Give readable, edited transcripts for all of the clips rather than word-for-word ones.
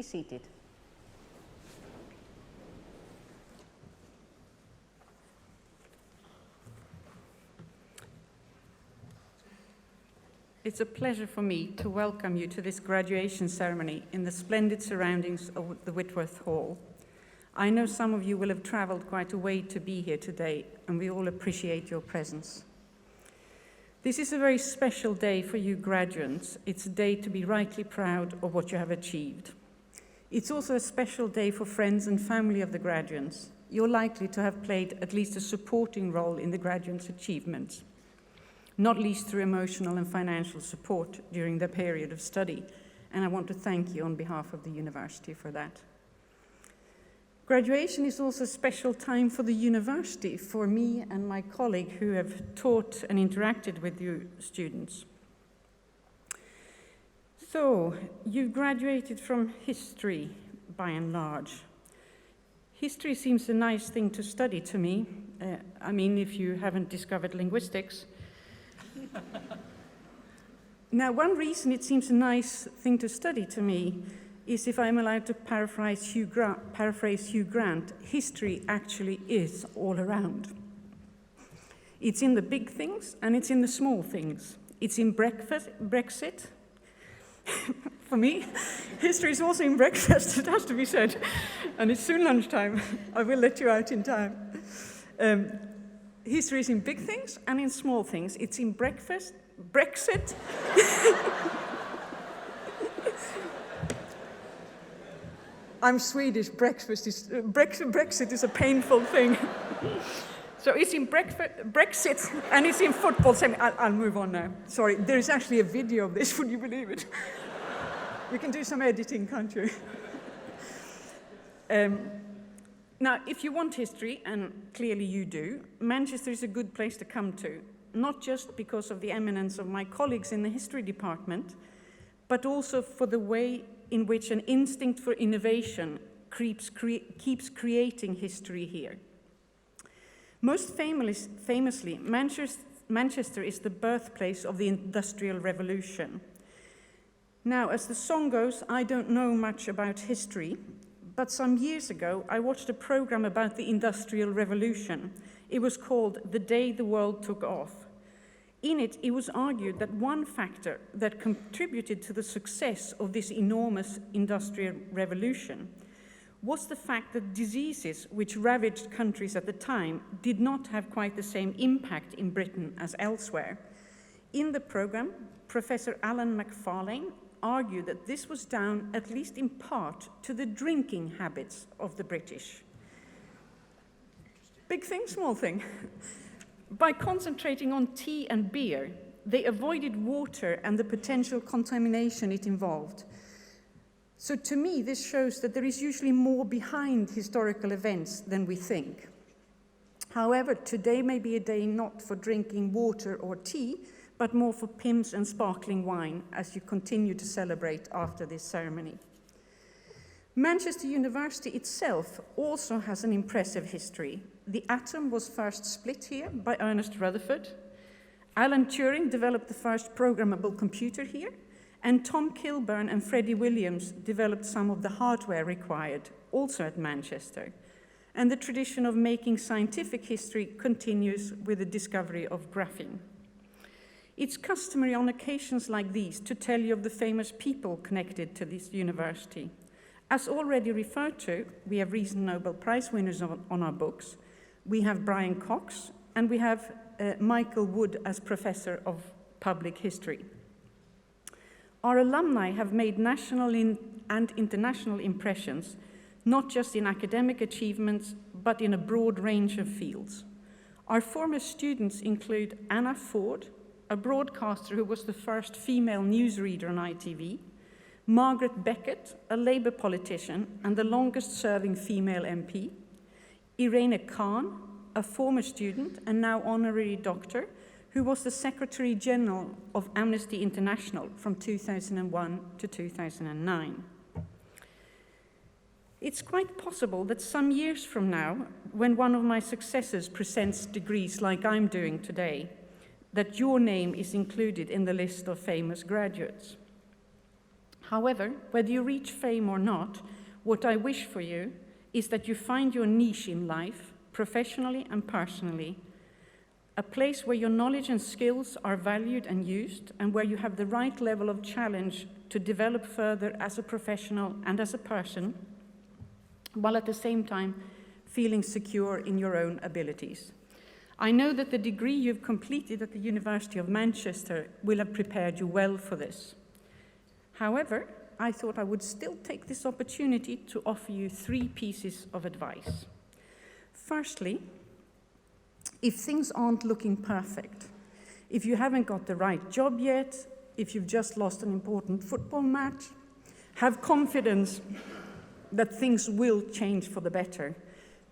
be seated. It's a pleasure for me to welcome you to this graduation ceremony in the splendid surroundings of the Whitworth Hall. I know some of you will have traveled quite a way to be here today, and we all appreciate your presence. This is a very special day for you graduates. It's a day to be rightly proud of what you have achieved. It's also a special day for friends and family of the graduates. You're likely to have played at least a supporting role in the graduates' achievements, not least through emotional and financial support during their period of study, and I want to thank you on behalf of the university for that. Graduation is also a special time for the university, for me and my colleague who have taught and interacted with you students. So, you graduated from history, by and large. History seems a nice thing to study to me. I mean, if you haven't discovered linguistics. Now, one reason it seems a nice thing to study to me is, if I'm allowed to paraphrase Hugh Grant, history actually is all around. It's in the big things and it's in the small things. It's in Brexit. For me, history is also in breakfast, it has to be said. And it's soon lunchtime. I will let you out in time. History is in big things and in small things. It's in Brexit. I'm Swedish, Brexit is a painful thing. So it's in Brexit and it's in football. I'll move on now. Sorry, there is actually a video of this, would you believe it? You can do some editing, can't you? Now, if you want history, and clearly you do, Manchester is a good place to come to, not just because of the eminence of my colleagues in the history department, but also for the way in which an instinct for innovation keeps creating history here. Most famously, Manchester is the birthplace of the Industrial Revolution. Now, as the song goes, I don't know much about history, but some years ago, I watched a program about the Industrial Revolution. It was called The Day the World Took Off. In it, it was argued that one factor that contributed to the success of this enormous industrial revolution was the fact that diseases which ravaged countries at the time did not have quite the same impact in Britain as elsewhere. In the program, Professor Alan McFarlane argued that this was down, at least in part, to the drinking habits of the British. Big thing, small thing. By concentrating on tea and beer, they avoided water and the potential contamination it involved. So to me, this shows that there is usually more behind historical events than we think. However, today may be a day not for drinking water or tea, but more for Pimm's and sparkling wine as you continue to celebrate after this ceremony. Manchester University itself also has an impressive history. The atom was first split here by Ernest Rutherford. Alan Turing developed the first programmable computer here, and Tom Kilburn and Freddie Williams developed some of the hardware required, also at Manchester. And the tradition of making scientific history continues with the discovery of graphene. It's customary on occasions like these to tell you of the famous people connected to this university. As already referred to, we have recent Nobel Prize winners on our books. We have Brian Cox, and we have Michael Wood as Professor of Public History. Our alumni have made national and international impressions, not just in academic achievements, but in a broad range of fields. Our former students include Anna Ford, a broadcaster who was the first female newsreader on ITV, Margaret Beckett, a Labour politician and the longest-serving female MP, Irene Khan, a former student and now honorary doctor, who was the Secretary General of Amnesty International from 2001 to 2009. It's quite possible that some years from now, when one of my successors presents degrees like I'm doing today, that your name is included in the list of famous graduates. However, whether you reach fame or not, what I wish for you is that you find your niche in life, professionally and personally, a place where your knowledge and skills are valued and used, and where you have the right level of challenge to develop further as a professional and as a person, while at the same time feeling secure in your own abilities. I know that the degree you've completed at the University of Manchester will have prepared you well for this. However, I thought I would still take this opportunity to offer you 3 pieces of advice. Firstly, if things aren't looking perfect, if you haven't got the right job yet, if you've just lost an important football match, have confidence that things will change for the better.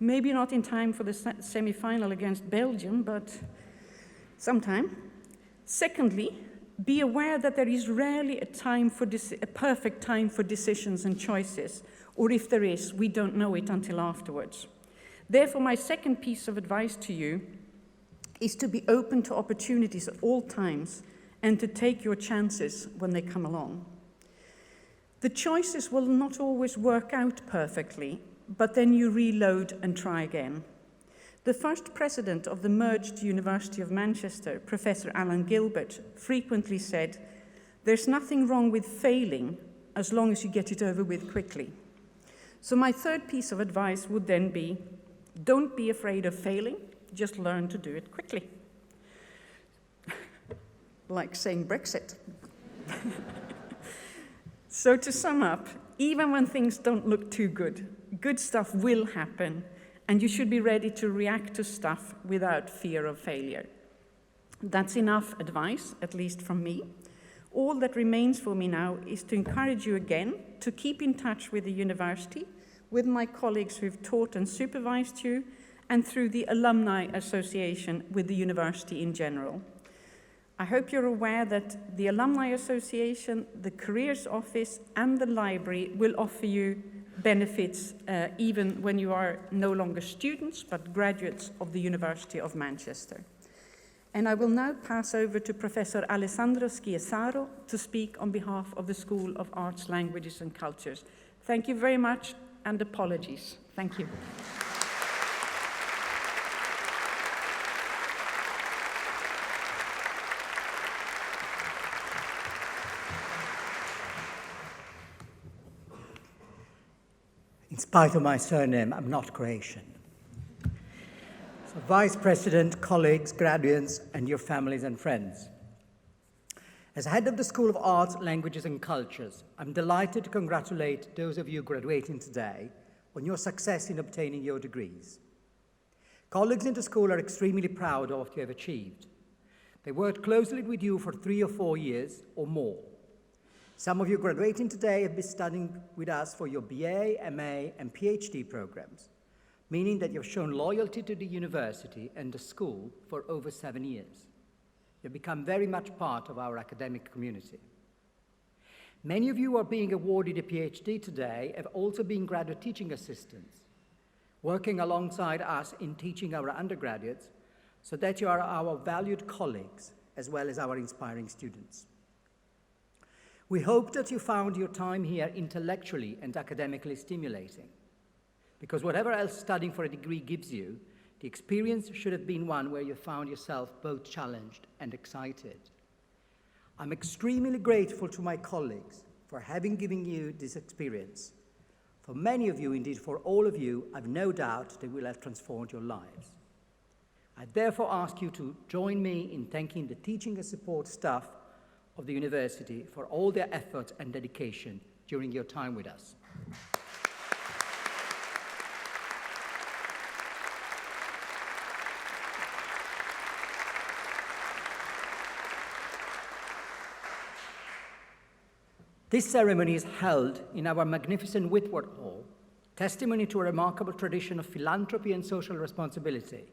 Maybe not in time for the semi-final against Belgium, but sometime. Secondly, be aware that there is rarely a perfect time for decisions and choices, or if there is, we don't know it until afterwards. Therefore, my second piece of advice to you is to be open to opportunities at all times and to take your chances when they come along. The choices will not always work out perfectly, but then you reload and try again. The first president of the merged University of Manchester, Professor Alan Gilbert, frequently said, "There's nothing wrong with failing as long as you get it over with quickly." So my third piece of advice would then be, don't be afraid of failing, just learn to do it quickly. Like saying Brexit. So to sum up, even when things don't look too good, good stuff will happen, and you should be ready to react to stuff without fear of failure. That's enough advice, at least from me. All that remains for me now is to encourage you again to keep in touch with the university, with my colleagues who've taught and supervised you, and through the Alumni Association with the university in general. I hope you're aware that the Alumni Association, the Careers Office, and the library will offer you benefits even when you are no longer students, but graduates of the University of Manchester. And I will now pass over to Professor Alessandro Schiesaro to speak on behalf of the School of Arts, Languages and Cultures. Thank you very much, and apologies. Thank you. In spite of my surname, I'm not Croatian. So, Vice President, colleagues, graduates, and your families and friends. As head of the School of Arts, Languages and Cultures, I'm delighted to congratulate those of you graduating today on your success in obtaining your degrees. Colleagues in the school are extremely proud of what you have achieved. They worked closely with you for 3 or 4 years or more. Some of you graduating today have been studying with us for your BA, MA, and PhD programs, meaning that you've shown loyalty to the university and the school for over 7 years. You've become very much part of our academic community. Many of you who are being awarded a PhD today have also been graduate teaching assistants, working alongside us in teaching our undergraduates, so that you are our valued colleagues as well as our inspiring students. We hope that you found your time here intellectually and academically stimulating, because whatever else studying for a degree gives you, the experience should have been one where you found yourself both challenged and excited. I'm extremely grateful to my colleagues for having given you this experience. For many of you, indeed for all of you, I've no doubt they will have transformed your lives. I therefore ask you to join me in thanking the teaching and support staff of the university for all their efforts and dedication during your time with us. This ceremony is held in our magnificent Whitworth Hall, testimony to a remarkable tradition of philanthropy and social responsibility,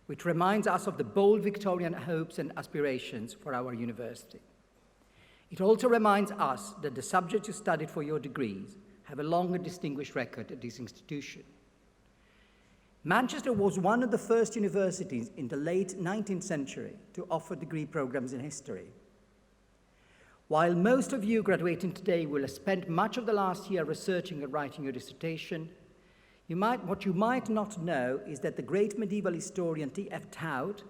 which reminds us of the bold Victorian hopes and aspirations for our university. It also reminds us that the subjects you studied for your degrees have a long and distinguished record at this institution. Manchester was one of the first universities in the late 19th century to offer degree programs in history. While most of you graduating today will have spent much of the last year researching and writing your dissertation, what you might not know is that the great medieval historian T.F. Taut,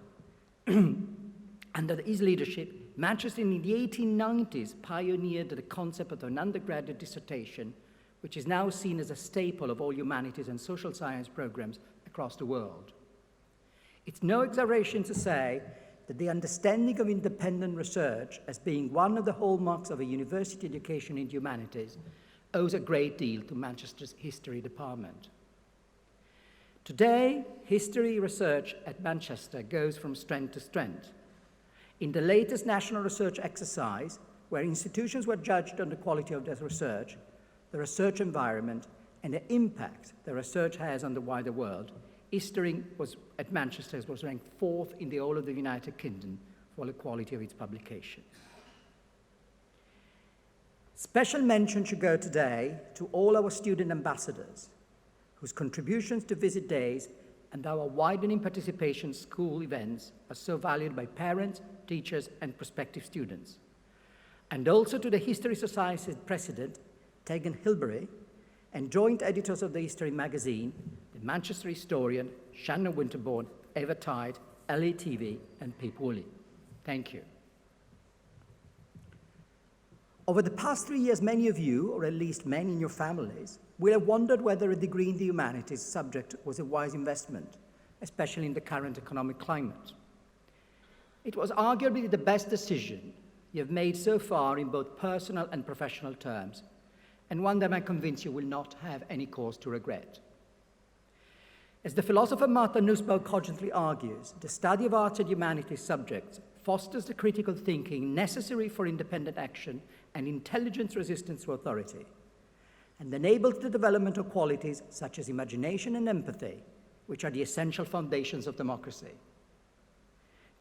under his leadership, Manchester in the 1890s pioneered the concept of an undergraduate dissertation, which is now seen as a staple of all humanities and social science programs across the world. It's no exaggeration to say that the understanding of independent research as being one of the hallmarks of a university education in humanities owes a great deal to Manchester's history department. Today, history research at Manchester goes from strength to strength. In the latest national research exercise, where institutions were judged on the quality of their research, the research environment, and the impact the research has on the wider world, history at Manchester was ranked 4th in the whole of the United Kingdom for the quality of its publication. Special mention should go today to all our student ambassadors, whose contributions to visit days and our widening participation in school events are so valued by parents, teachers, and prospective students. And also to the History Society's president, Tegan Hilbery, and joint editors of the History magazine, the Manchester historian, Shannon Winterbourne, Eva Tide, Ellie TV, and Pip Woolley. Thank you. Over the past 3 years, many of you, or at least many in your families, will have wondered whether a degree in the humanities subject was a wise investment, especially in the current economic climate. It was arguably the best decision you have made so far in both personal and professional terms, and one that I'm convinced you will not have any cause to regret. As the philosopher Martha Nussbaum cogently argues, the study of arts and humanities subjects fosters the critical thinking necessary for independent action and intelligent resistance to authority, and enables the development of qualities such as imagination and empathy, which are the essential foundations of democracy.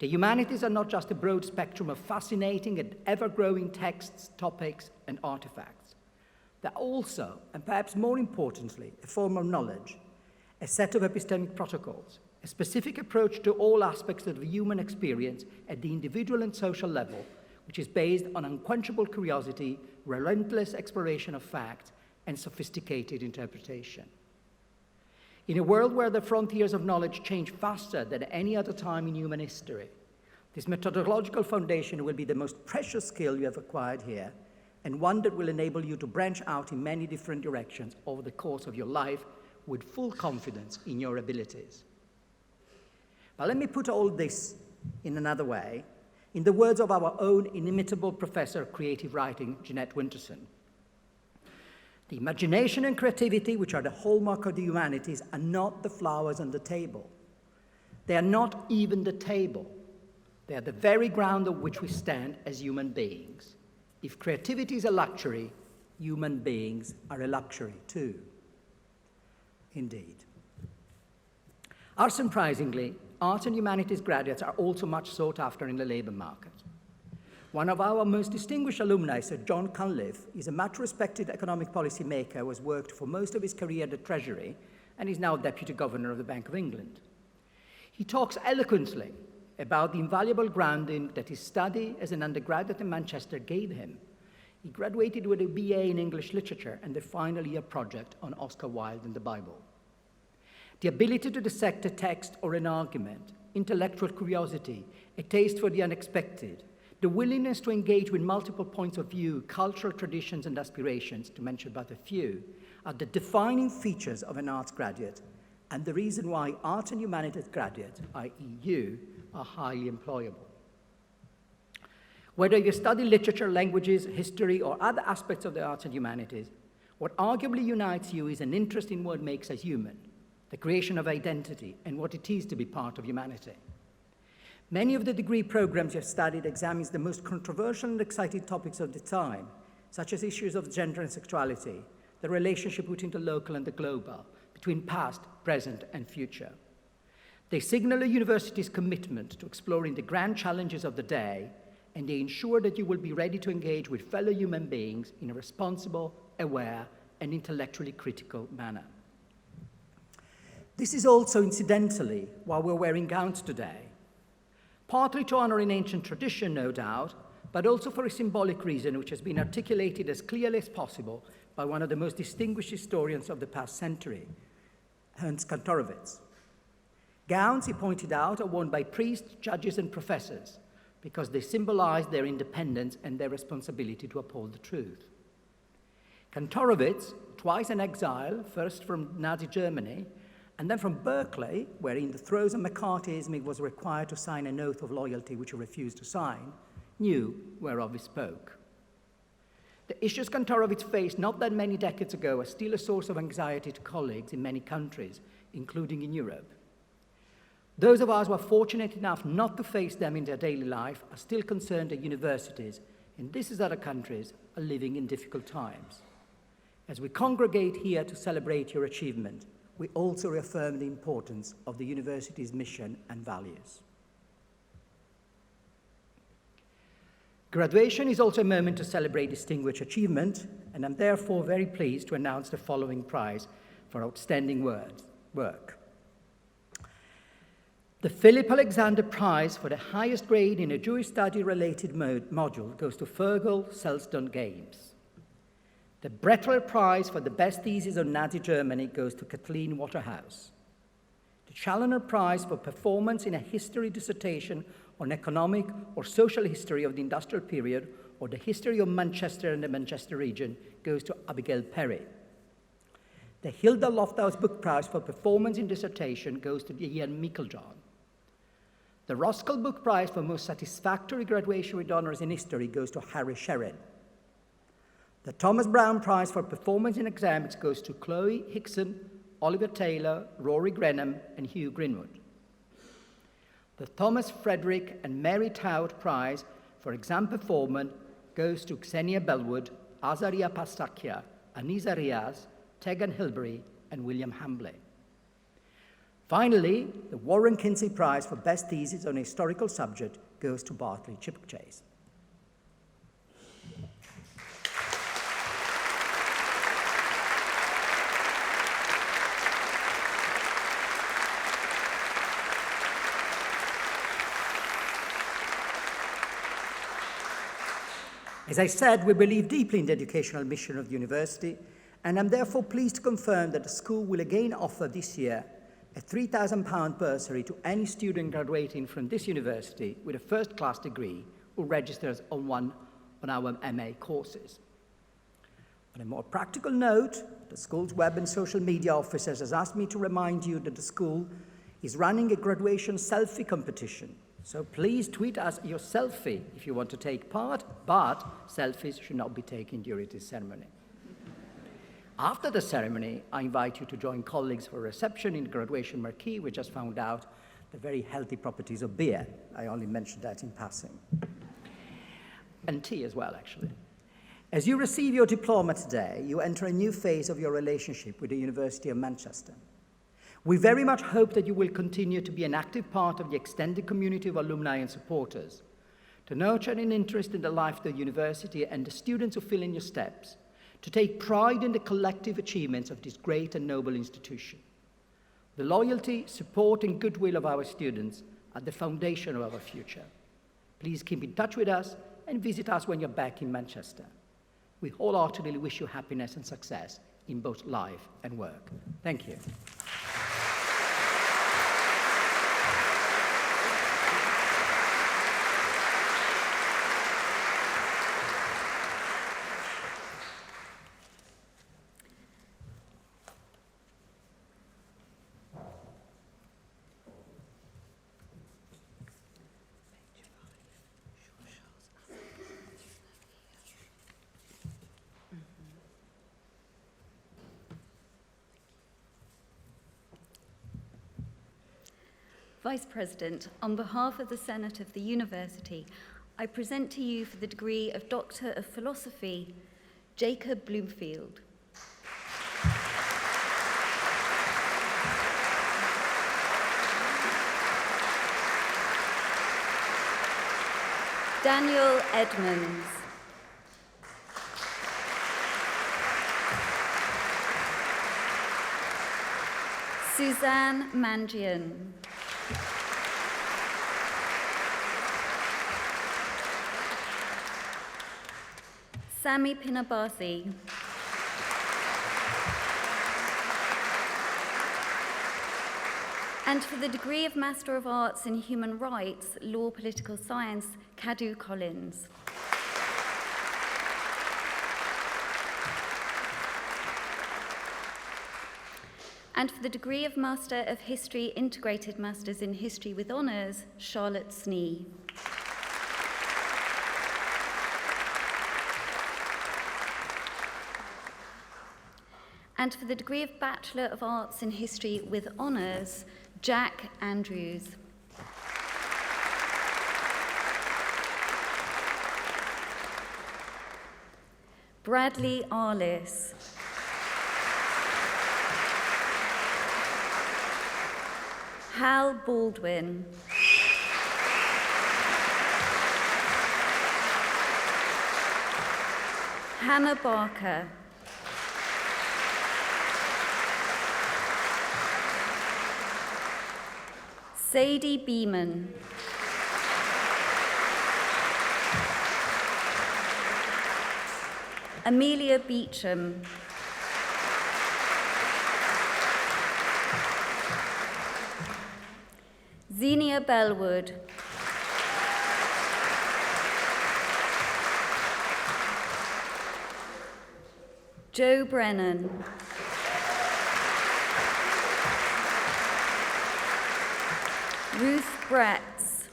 The humanities are not just a broad spectrum of fascinating and ever-growing texts, topics, and artifacts. They're also, and perhaps more importantly, a form of knowledge, a set of epistemic protocols, a specific approach to all aspects of the human experience at the individual and social level, which is based on unquenchable curiosity, relentless exploration of fact, and sophisticated interpretation. In a world where the frontiers of knowledge change faster than any other time in human history, this methodological foundation will be the most precious skill you have acquired here, and one that will enable you to branch out in many different directions over the course of your life with full confidence in your abilities. But let me put all this in another way, in the words of our own inimitable professor of creative writing, Jeanette Winterson. The imagination and creativity, which are the hallmark of the humanities, are not the flowers on the table. They are not even the table. They are the very ground on which we stand as human beings. If creativity is a luxury, human beings are a luxury too. Indeed. Unsurprisingly, arts and humanities graduates are also much sought after in the labor market. One of our most distinguished alumni, Sir John Cunliffe, is a much-respected economic policy maker who has worked for most of his career at the Treasury and is now Deputy Governor of the Bank of England. He talks eloquently about the invaluable grounding that his study as an undergraduate in Manchester gave him. He graduated with a BA in English Literature and a final year project on Oscar Wilde and the Bible. The ability to dissect a text or an argument, intellectual curiosity, a taste for the unexpected, the willingness to engage with multiple points of view, cultural traditions and aspirations, to mention but a few, are the defining features of an arts graduate, and the reason why arts and humanities graduates, i.e. you, are highly employable. Whether you study literature, languages, history, or other aspects of the arts and humanities, what arguably unites you is an interest in what makes us human, the creation of identity, and what it is to be part of humanity. Many of the degree programs you have studied examines the most controversial and exciting topics of the time, such as issues of gender and sexuality, the relationship between the local and the global, between past, present, and future. They signal a university's commitment to exploring the grand challenges of the day, and they ensure that you will be ready to engage with fellow human beings in a responsible, aware, and intellectually critical manner. This is also, incidentally, why we're wearing gowns today. Partly to honor an ancient tradition, no doubt, but also for a symbolic reason which has been articulated as clearly as possible by one of the most distinguished historians of the past century, Ernst Kantorowicz. Gowns, he pointed out, are worn by priests, judges, and professors because they symbolize their independence and their responsibility to uphold the truth. Kantorowicz, twice in exile, first from Nazi Germany, and then from Berkeley, where in the throes of McCarthyism he was required to sign an oath of loyalty which he refused to sign, knew whereof he spoke. The issues Kantorowicz faced not that many decades ago are still a source of anxiety to colleagues in many countries, including in Europe. Those of us who are fortunate enough not to face them in their daily life are still concerned that universities, in this as other countries, are living in difficult times. As we congregate here to celebrate your achievement, we also reaffirm the importance of the university's mission and values. Graduation is also a moment to celebrate distinguished achievement, and I'm therefore very pleased to announce the following prize for outstanding work. The Philip Alexander Prize for the highest grade in a Jewish study-related module goes to Fergal Selsdon Games. The Bretler Prize for the best thesis on Nazi Germany goes to Kathleen Waterhouse. The Challoner Prize for performance in a history dissertation on economic or social history of the industrial period or the history of Manchester and the Manchester region goes to Abigail Perry. The Hilda Lofthouse Book Prize for performance in dissertation goes to Ian Meiklejohn. The Roskell Book Prize for most satisfactory graduation with honors in history goes to Harry Sherrin. The Thomas Brown Prize for performance in exams goes to Chloe Hickson, Oliver Taylor, Rory Grenham, and Hugh Greenwood. The Thomas Frederick and Mary Tout Prize for exam performance goes to Xenia Bellwood, Azaria Pastakia, Anisa Riaz, Tegan Hilbury, and William Hambley. Finally, the Warren Kinsey Prize for best thesis on a historical subject goes to Bartley Chipchase. As I said, we believe deeply in the educational mission of the university, and I'm therefore pleased to confirm that the school will again offer this year a £3,000 bursary to any student graduating from this university with a first-class degree who registers on our MA courses. On a more practical note, the school's web and social media officers has asked me to remind you that the school is running a graduation selfie competition. So please tweet us your selfie if you want to take part, but selfies should not be taken during this ceremony. After the ceremony, I invite you to join colleagues for a reception in the graduation marquee. We just found out the very healthy properties of beer. I only mentioned that in passing. And tea as well, actually. As you receive your diploma today, you enter a new phase of your relationship with the University of Manchester. We very much hope that you will continue to be an active part of the extended community of alumni and supporters, to nurture an interest in the life of the university and the students who fill in your steps, to take pride in the collective achievements of this great and noble institution. The loyalty, support, and goodwill of our students are the foundation of our future. Please keep in touch with us and visit us when you're back in Manchester. We wholeheartedly wish you happiness and success in both life and work. Thank you. Vice President, on behalf of the Senate of the University, I present to you for the degree of Doctor of Philosophy, Jacob Bloomfield. Daniel Edmonds. Suzanne Mangian. Sami Pinabasi. And for the degree of Master of Arts in Human Rights, Law, Political Science, Cadu Collins. And for the degree of Master of History, Integrated Masters in History with Honours, Charlotte Snee. And for the degree of Bachelor of Arts in History with Honours, Jack Andrews. Bradley Arliss. Hal Baldwin. Hannah Barker. Sadie Beeman. Amelia Beecham. Xenia Bellwood. Joe Brennan. Ruth Bratz.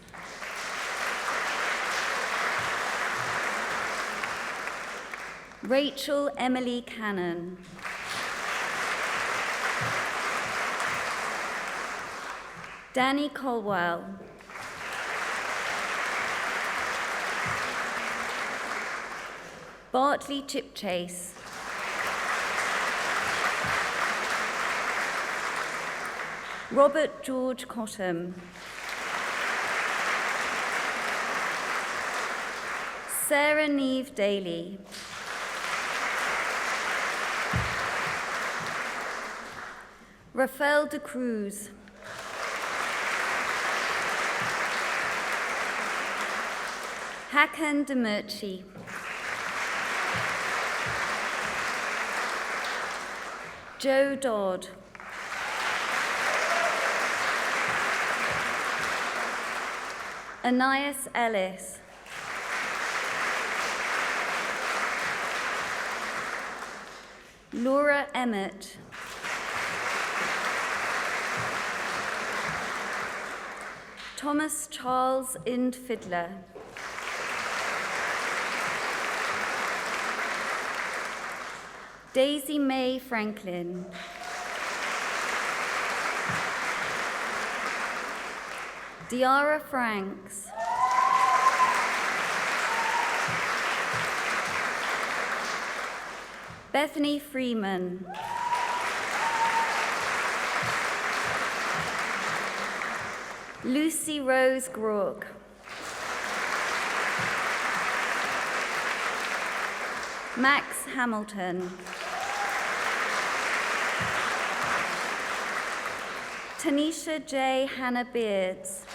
Rachel Emily Cannon. Danny Colwell. Bartley Chipchase. Robert George Cottam. Sarah Neve Daly. Rafael de Cruz. Hakan Demirci. Joe Dodd. Anais Ellis. Laura Emmett. Thomas Charles Indfidler. Daisy Mae Franklin. Diara Franks. Bethany Freeman. Lucy Rose Grook. Max Hamilton. Tanisha J. Hannah Beards.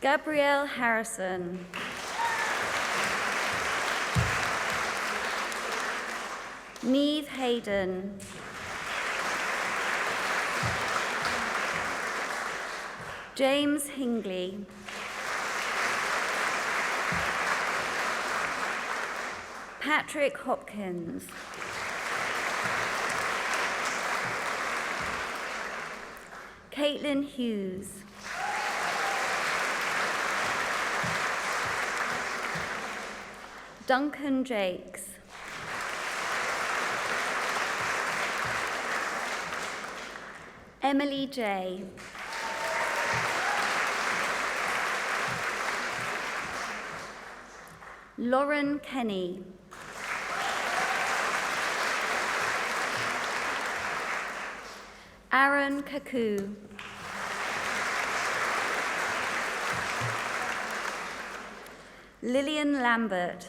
Gabrielle Harrison. Neve Hayden. James Hingley. Patrick Hopkins. Caitlin Hughes. Duncan Jakes. Emily J. Lauren Kenny. Aaron Kaku. Lillian Lambert.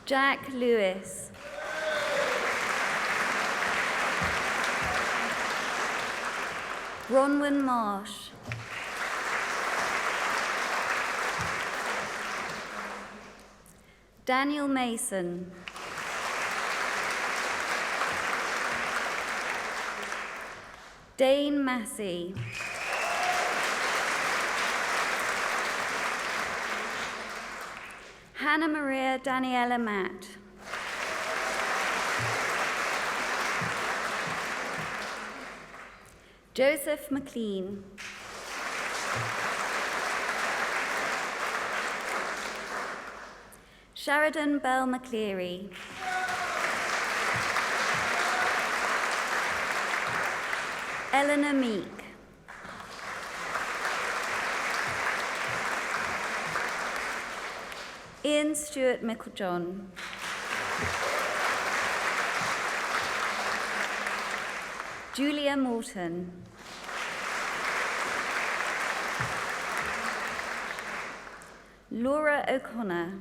Jack Lewis. Bronwyn Marsh. Daniel Mason. Dane Massey. Hannah Maria Daniela Matt. Joseph McLean. Sheridan Bell McCleary. Eleanor Meek. Ian Stewart Micklejohn. Julia Morton. Laura O'Connor.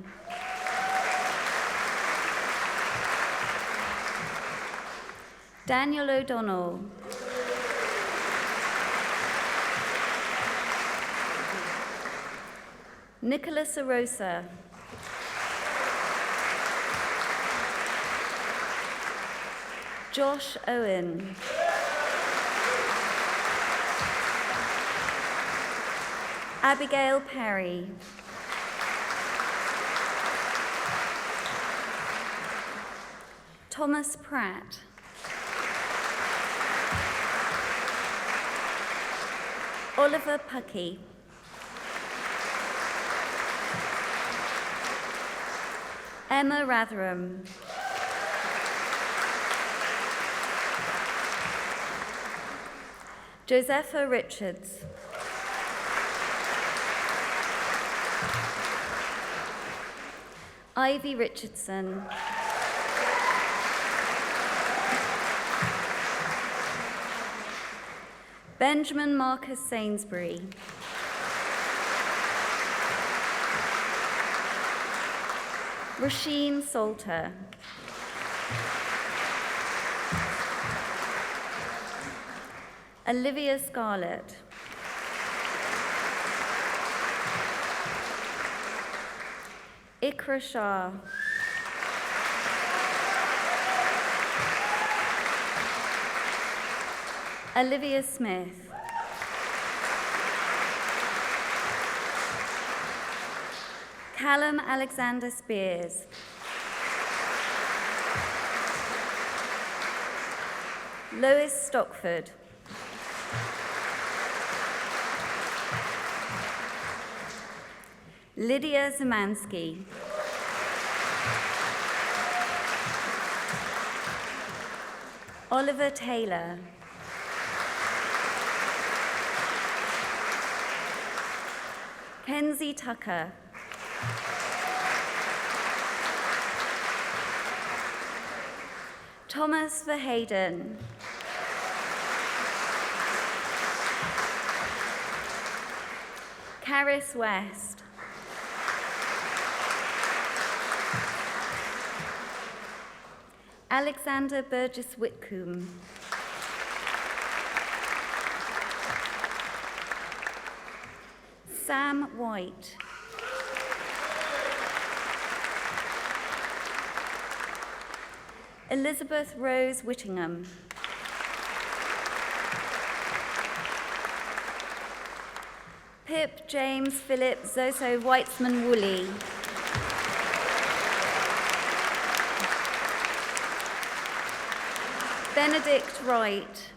Daniel O'Donnell. Nicholas Arosa. Josh Owen. Abigail Perry. Thomas Pratt. Oliver Puckey. Emma Ratherham. Josepha Richards. Ivy Richardson. Benjamin Marcus Sainsbury. Rasheen Salter. Olivia Scarlett. Ikra Shah. Olivia Smith. Callum Alexander Spears. Lois Stockford. Lydia Zemansky. Oliver Taylor. Kenzie Tucker. Thomas Verheyden. Caris West. Alexander Burgess Whitcomb. Sam White. Elizabeth Rose Whittingham. Pip James Philip Zoso Weitzman Woolley. Benedict Wright.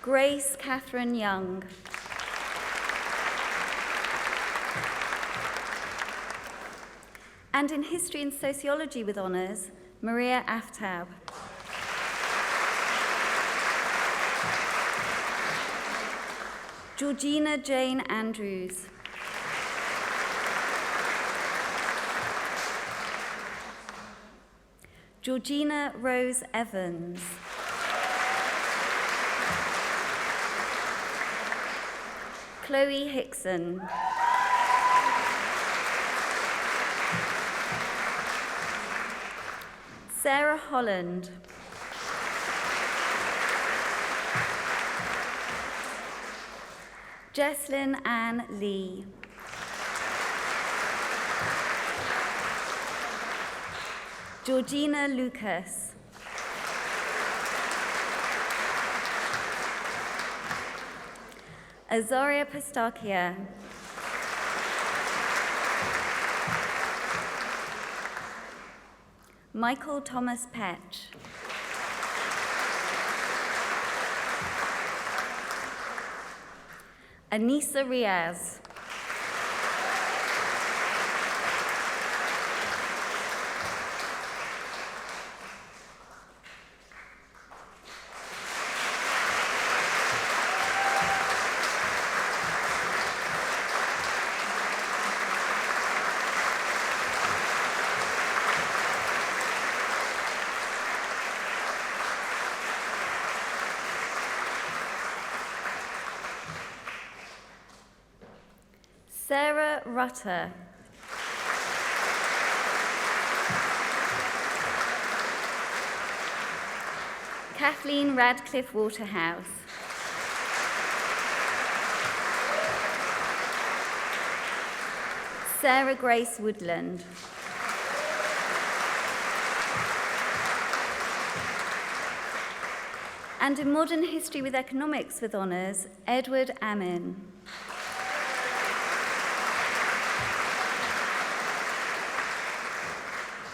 Grace Catherine Young. And in History and Sociology with honours, Maria Aftab. Georgina Jane Andrews. Georgina Rose Evans. Chloe Hickson. Sarah Holland. Jesslyn Ann Lee. Georgina Lucas. Azaria Pastakia. Michael Thomas Petch. Anissa Riaz. Sarah Rutter. Kathleen Radcliffe Waterhouse. Sarah Grace Woodland. And in Modern History with Economics with honours, Edward Amin.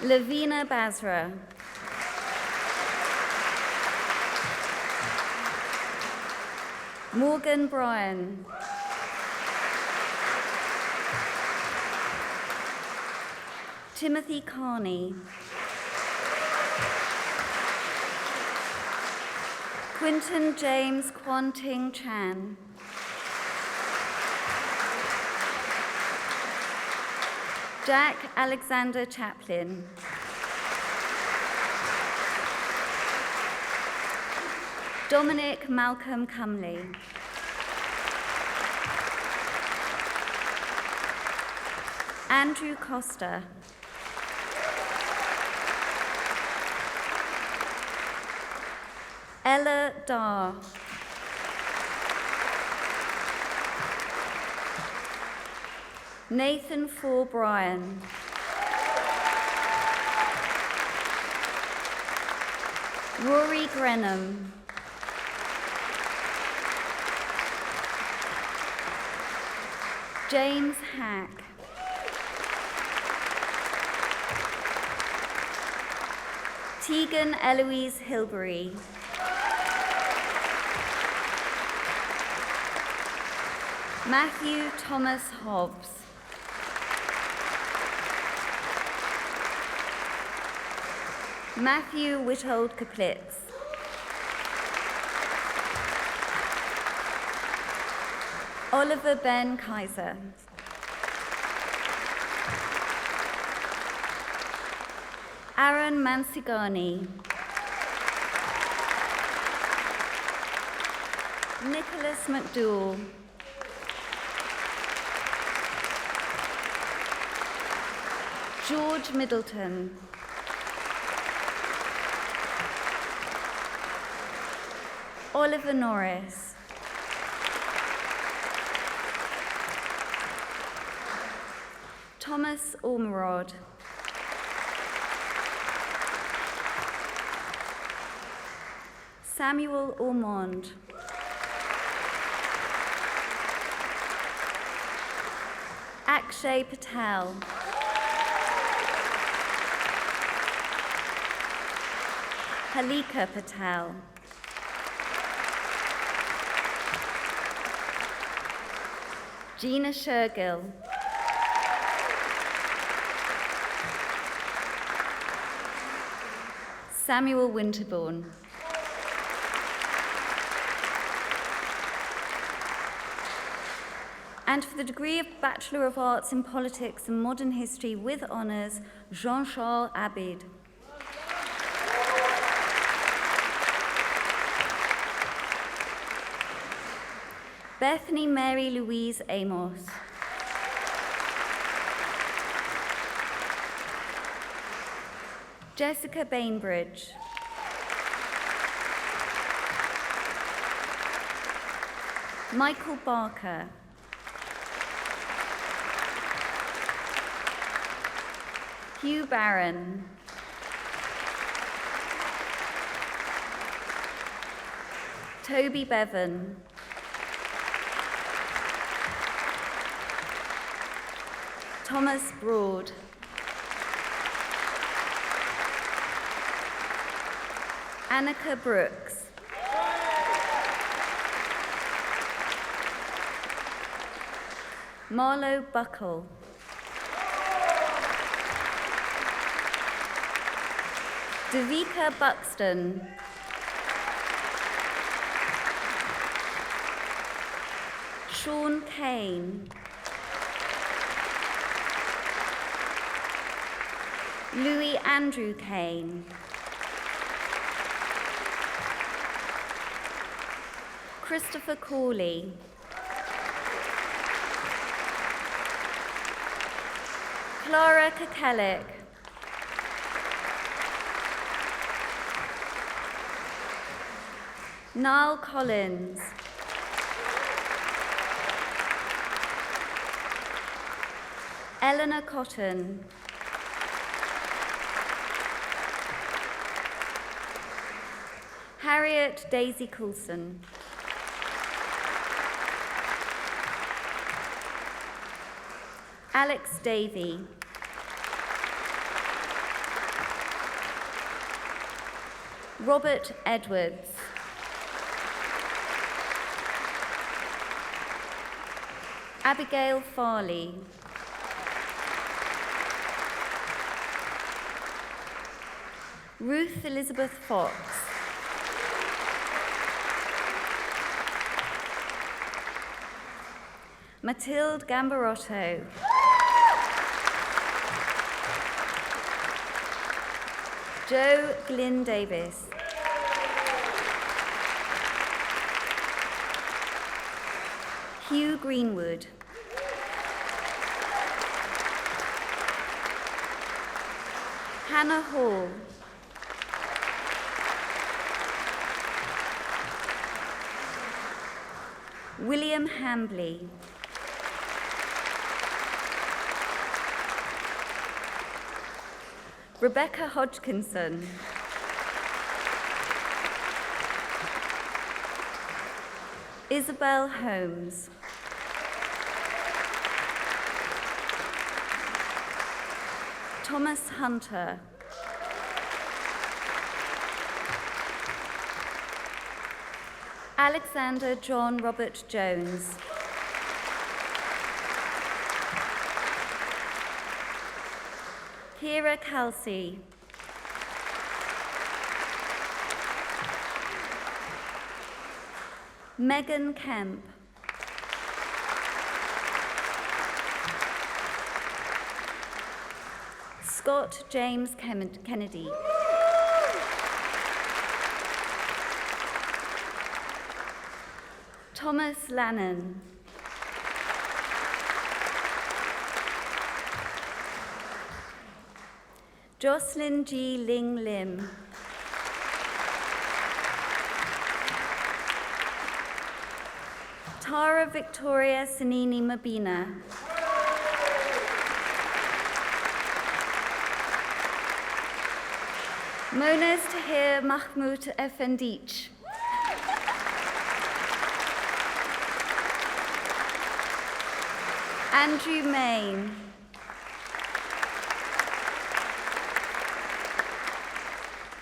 Lavina Basra. Morgan Bryan. Timothy Carney. Quinton James Kwanting Chan. Jack Alexander Chaplin. Dominic Malcolm Cumley. Andrew Costa. Ella Dar. Nathan Fall Bryan. Rory Grenham. James Hack. Tegan Eloise Hilbury. Matthew Thomas Hobbs. Matthew Withold Kaplitz. Oliver Ben Kaiser. Aaron Mansigani. Nicholas McDowell. George Middleton. Oliver Norris. Thomas Ormerod. Samuel Ormond. Akshay Patel. Halika Patel. Gina Shergill. Samuel Winterbourne. And for the degree of Bachelor of Arts in Politics and Modern History with honours, Jean-Charles Abid. Bethany Mary Louise Amos. Jessica Bainbridge. Michael Barker. Hugh Barron. Toby Bevan. Thomas Broad. Annika Brooks. Marlo Buckle. Davika Buxton. Sean Kane. Louis Andrew Kane. Christopher Corley. Clara Kakelik. Niall Collins. Eleanor Cotton. Harriet Daisy Coulson. Alex Davey. Robert Edwards. Abigail Farley. Ruth Elizabeth Fox. Matilde Gambarotto. Joe Glynn Davis. Hugh Greenwood. Hannah Hall. William Hambley. Rebecca Hodgkinson. Isabel Holmes. Thomas Hunter. Alexander John Robert Jones. Kira Kelsey. Megan Kemp. Scott James Kennedy. Thomas Lannon. Jocelyn G. Ling Lim. Tara Victoria Sanini Mabina. Monas Tahir Mahmoud Effendich. Andrew Main.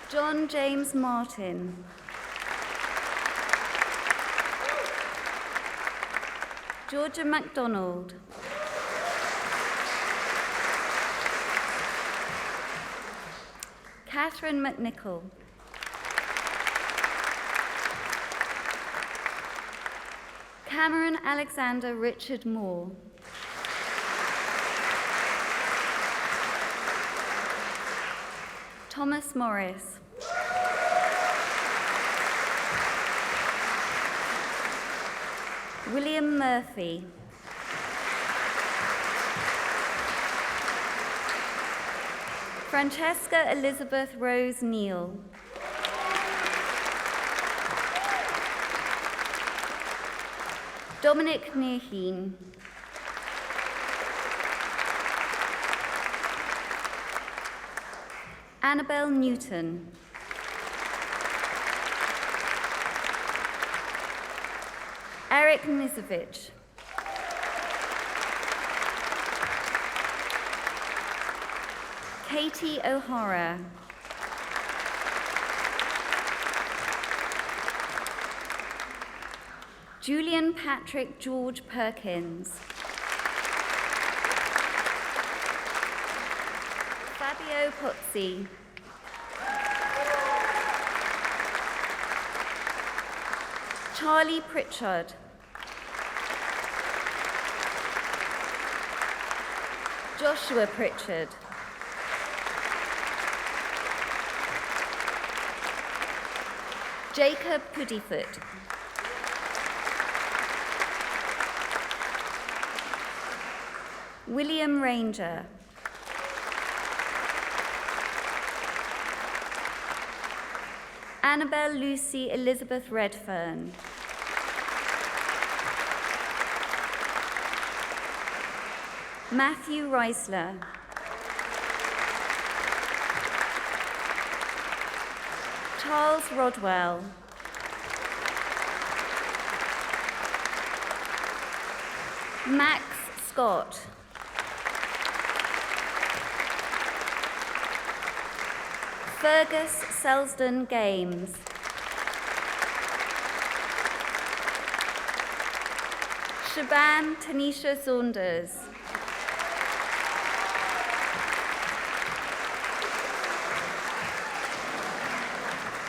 John James Martin. Georgia MacDonald. Catherine McNichol. Cameron Alexander Richard Moore. Thomas Morris. William Murphy. Francesca Elizabeth Rose Neal. Dominic Neerheen. Annabelle Newton. Eric Nizovich. Katie O'Hara. Julian Patrick George Perkins. Fabio Pozzi. Charlie Pritchard. Joshua Pritchard. Jacob Puddifoot. William Ranger. Annabelle Lucy Elizabeth Redfern. Matthew Reisler. Charles Rodwell. Max Scott. Fergus Selsdon Games. Shaban Tanisha Saunders.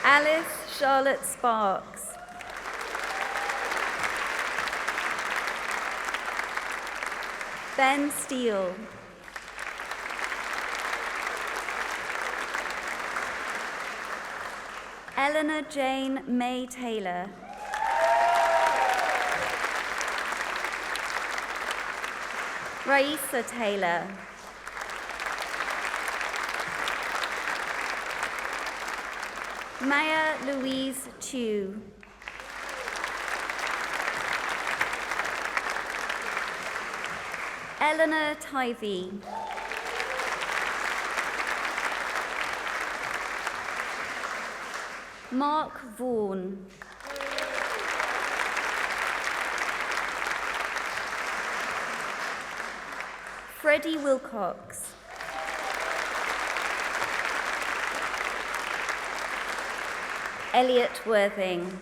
Alice Charlotte Sparks. Ben Steele. Eleanor Jane May Taylor. Raisa Taylor. Maya Louise Chu. Eleanor Tivey. Mark Vaughan. Freddie Wilcox. Elliot Worthing.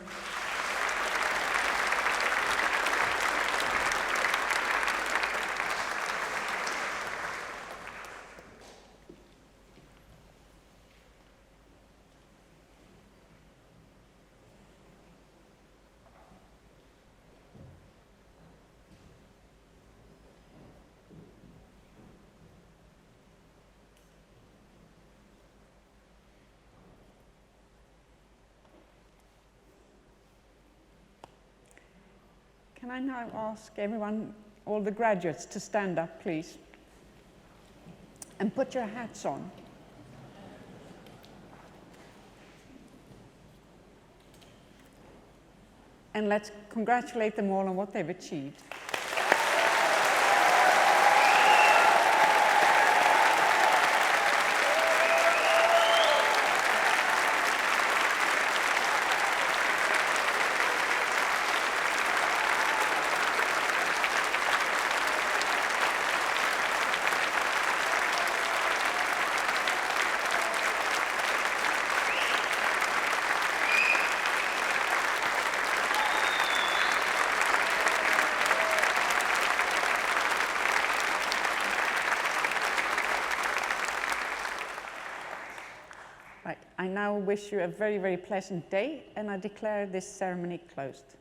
Can I now ask everyone, all the graduates, to stand up, please, and put your hats on. And let's congratulate them all on what they've achieved. Right, I now wish you a very, very pleasant day, and I declare this ceremony closed.